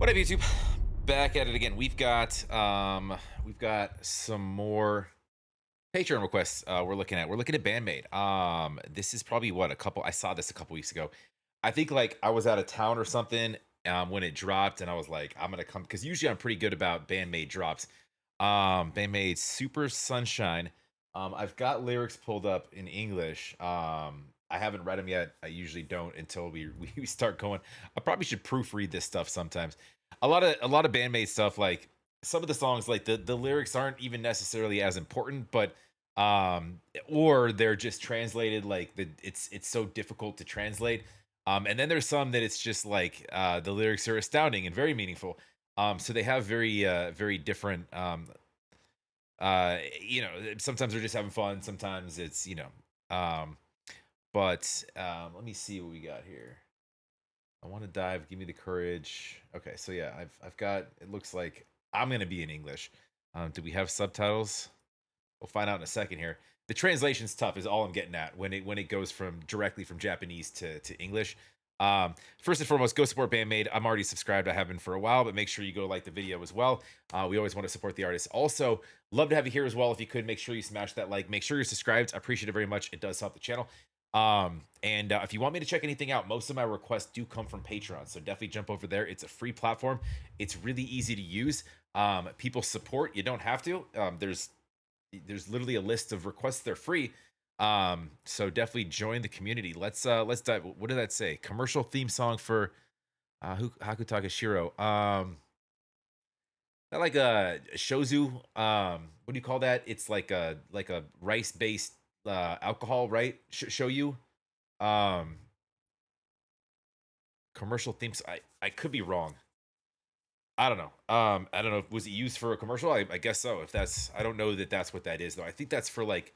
What up, YouTube? Back at it again. We've got some more Patreon requests. We're looking at BAND-MAID. This is probably what I saw this a couple weeks ago. I think like I was out of town or something when it dropped, and I was like, I'm gonna come because usually I'm pretty good about BAND-MAID drops. BAND-MAID SuperSunshine. I've got lyrics pulled up in English. I haven't read them yet. I usually don't until we start going. I probably should proofread this stuff sometimes. A lot of BAND-MAID stuff, like some of the songs, like the lyrics aren't even necessarily as important, but or they're just translated like it's so difficult to translate. And then there's some that it's just like the lyrics are astounding and very meaningful. So they have very different sometimes they're just having fun, sometimes it's but let me see what we got here. I want to dive. Give me the courage. Okay, so yeah, I've got. It looks like I'm gonna be in English. Do we have subtitles? We'll find out in a second here. The translation's tough, is all I'm getting at when it goes from directly from Japanese to English. First and foremost, go support BAND-MAID. I'm already subscribed. I have been for a while, but make sure you go like the video as well. We always want to support the artists. Also, love to have you here as well. If you could, make sure you smash that like. Make sure you're subscribed. I appreciate it very much. It does help the channel. If you want me to check anything out, most of my requests do come from Patreon, so definitely jump over there. It's a free platform. It's really easy to use. People support. You don't have to. There's literally a list of requests. They're free. So definitely join the community. Let's dive. What did that say? Commercial theme song for Hakutaka Shiro. Not like a shozu. What do you call that? It's like a rice based alcohol, right? Show you commercial themes. I could be wrong. I don't know. I don't know. Was it used for a commercial? I guess so. If that's, I don't know that that's what that is though. I think that's for like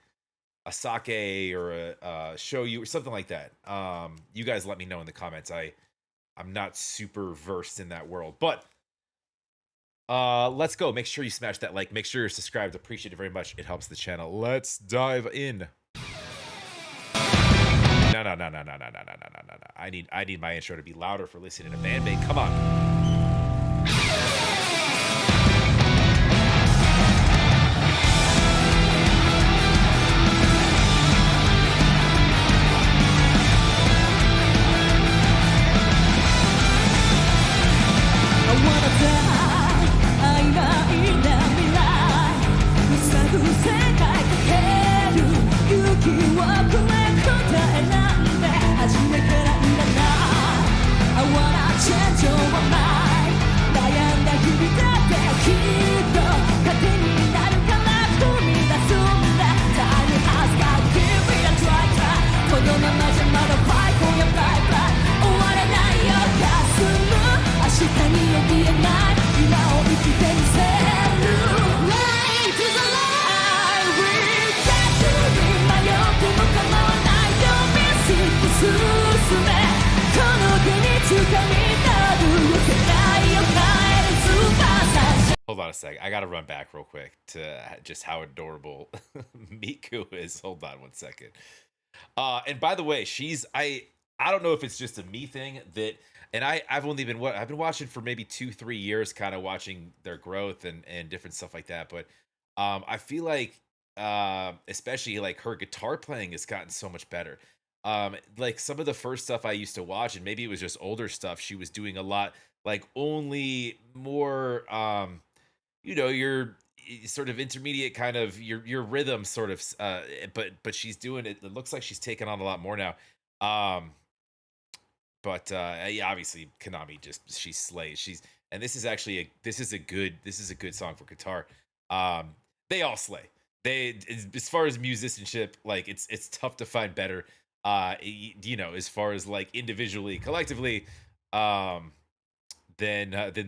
a sake or a show you or something like that. You guys let me know in the comments. I'm not super versed in that world, but let's go. Make sure you smash that like. Make sure you're subscribed. Appreciate it very much. It helps the channel. Let's dive in. No. I need my intro to be louder for listening to BAND-MAID. Come on. Hold on a sec. I gotta run back real quick to just how adorable Miku is. Hold on one second. And by the way, I don't know if it's just a me thing that, and I've been watching for maybe 2-3 years, kind of watching their growth and different stuff like that. But I feel like especially like her guitar playing has gotten so much better. Like some of the first stuff I used to watch, and maybe it was just older stuff, she was doing a lot like only more your sort of intermediate kind of your rhythm sort of but she's doing it. It looks like she's taken on a lot more now. Yeah, obviously Konami she slays. And this is actually a good song for guitar. They all slay. As far as musicianship, like it's tough to find better as far as like individually, collectively, than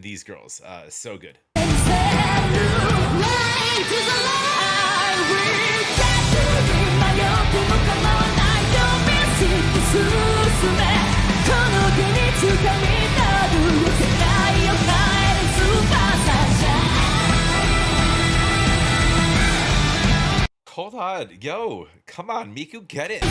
these girls. So good. Hold on, yo, come on, Miku, get it.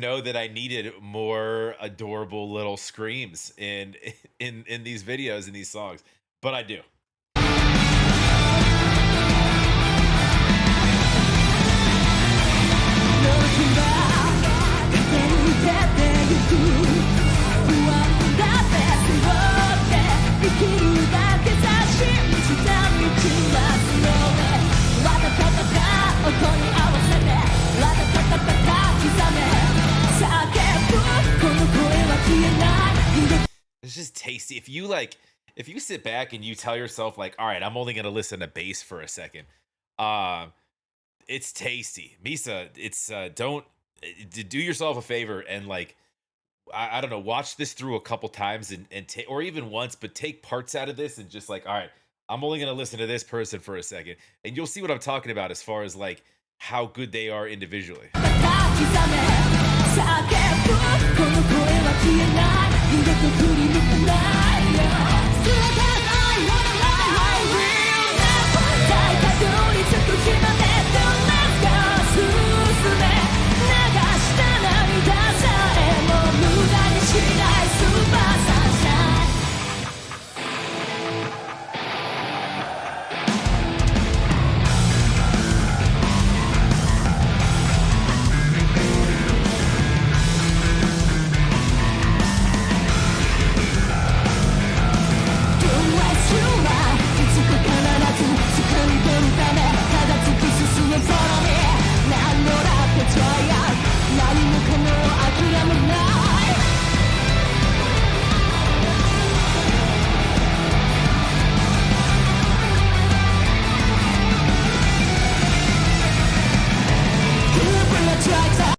know that I needed more adorable little screams in these videos and these songs, but I do. It's just tasty. If you sit back and you tell yourself like, all right, I'm only gonna listen to bass for a second, um, it's tasty. Misa, it's don't do yourself a favor and like I don't know, watch this through a couple times and take or even once, but take parts out of this and just like, all right, I'm only gonna listen to this person for a second, and you'll see what I'm talking about as far as like how good they are individually.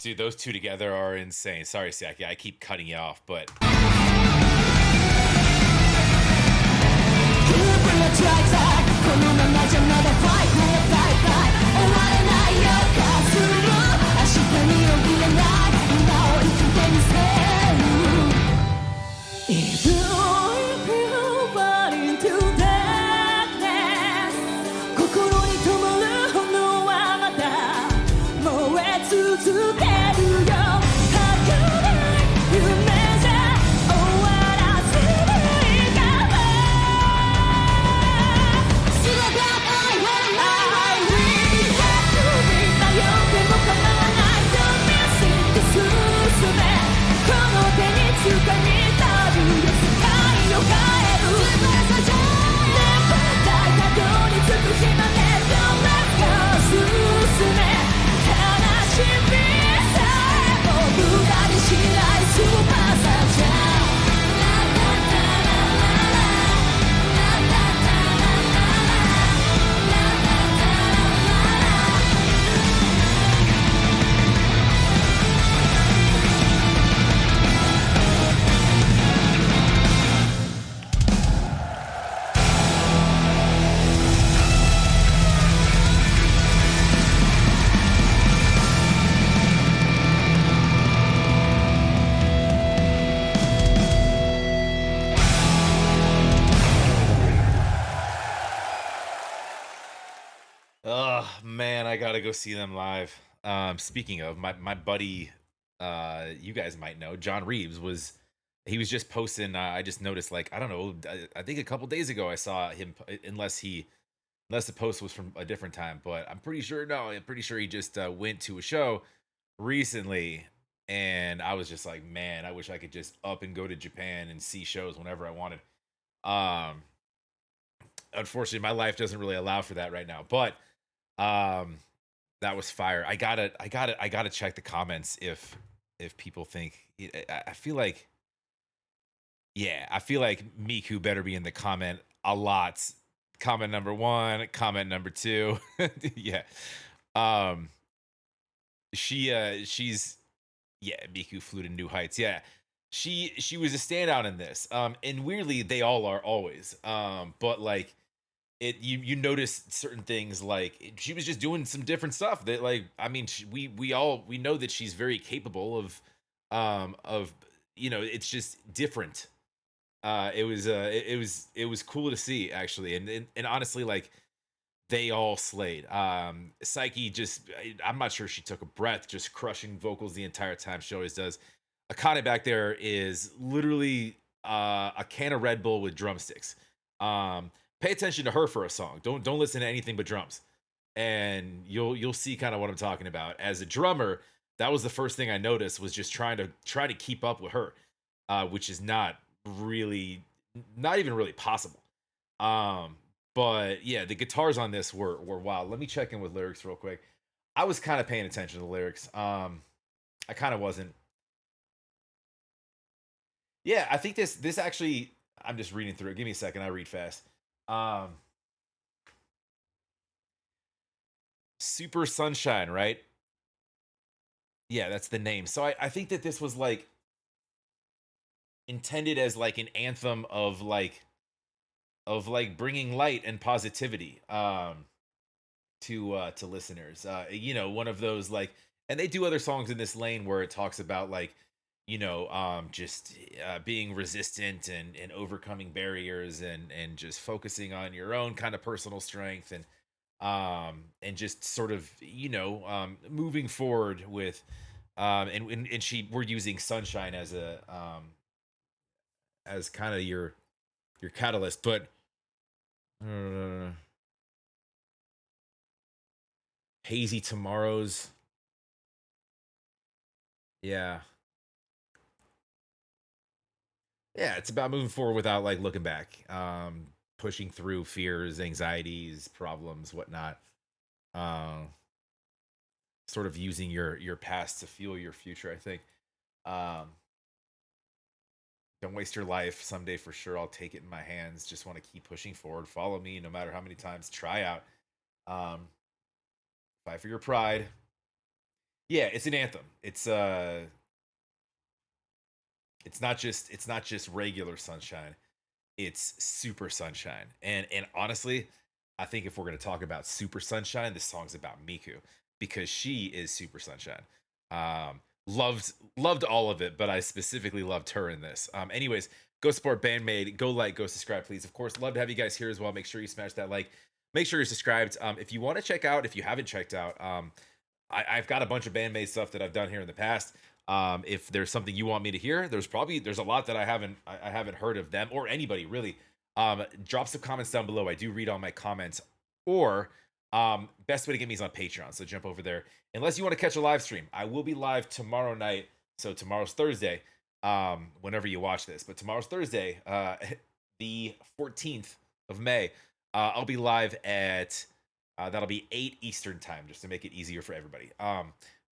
Dude, those two together are insane. Sorry, Saki, I keep cutting you off, but oh man, I gotta go see them live. Speaking of my buddy, you guys might know, John Reeves he was just posting. I just noticed, like, I don't know, I think a couple days ago I saw him, unless the post was from a different time, but I'm pretty sure no, I'm pretty sure he just went to a show recently, and I was just like, man, I wish I could just up and go to Japan and see shows whenever I wanted. Um, Unfortunately, my life doesn't really allow for that right now, but um, that was fire. I gotta check the comments if people think. I feel like, yeah, I feel like Miku better be in the comment a lot. Comment number one, comment number two, yeah. Um, she's yeah, Miku flew to new heights. Yeah, she was a standout in this. And weirdly, they all are always. But like you notice certain things like she was just doing some different stuff that like I mean we know that she's very capable of it's just different. It was cool to see actually, and honestly, like They all slayed. Psyche just, I'm not sure she took a breath, just crushing vocals the entire time. She always does. Akane back there is literally a can of Red Bull with drumsticks. Pay attention to her for a song. Don't listen to anything but drums, and you'll see kind of what I'm talking about. As a drummer, that was the first thing I noticed, was just try to keep up with her, which is really not even really possible. Um, but yeah, the guitars on this were wild. Let me check in with lyrics real quick. I was kind of paying attention to the lyrics. I kind of wasn't. Yeah, I think this actually. I'm just reading through it. Give me a second. I read fast. Um, Super Sunshine, right? Yeah, that's the name. So I think that this was like intended as like an anthem of like bringing light and positivity. To listeners. One of those like, and they do other songs in this lane where it talks about like, just being resistant and overcoming barriers and just focusing on your own kind of personal strength and just sort of moving forward with and she we're using sunshine as a as kind of your catalyst, but uh, hazy tomorrows. Yeah. Yeah, it's about moving forward without like looking back, pushing through fears, anxieties, problems, whatnot. um Sort of using your past to fuel your future, I think. um don't waste your life. Someday for sure I'll take it in my hands. Just want to keep pushing forward. Follow me no matter how many times. Try out. um Fight for your pride. Yeah, it's an anthem. It's not just regular sunshine. It's super sunshine. And honestly, I think if we're going to talk about super sunshine, this song's about Miku, because she is super sunshine. Loved all of it, but I specifically loved her in this. Anyways, go support BAND-MAID. Go like, go subscribe, please. Of course, love to have you guys here as well. Make sure you smash that like. Make sure you're subscribed. If you want to check out, if you haven't checked out, I've got a bunch of BAND-MAID stuff that I've done here in the past. If there's something you want me to hear, there's a lot that I haven't heard of them or anybody really. Drop some comments down below. I do read all my comments. Or best way to get me is on Patreon. So jump over there. Unless you want to catch a live stream, I will be live tomorrow night. So tomorrow's Thursday. Whenever you watch this, but tomorrow's Thursday, the 14th of May. I'll be live at that'll be 8 Eastern time, just to make it easier for everybody.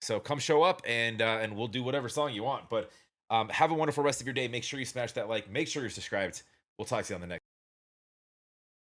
So come show up and we'll do whatever song you want. But have a wonderful rest of your day. Make sure you smash that like. Make sure you're subscribed. We'll talk to you on the next.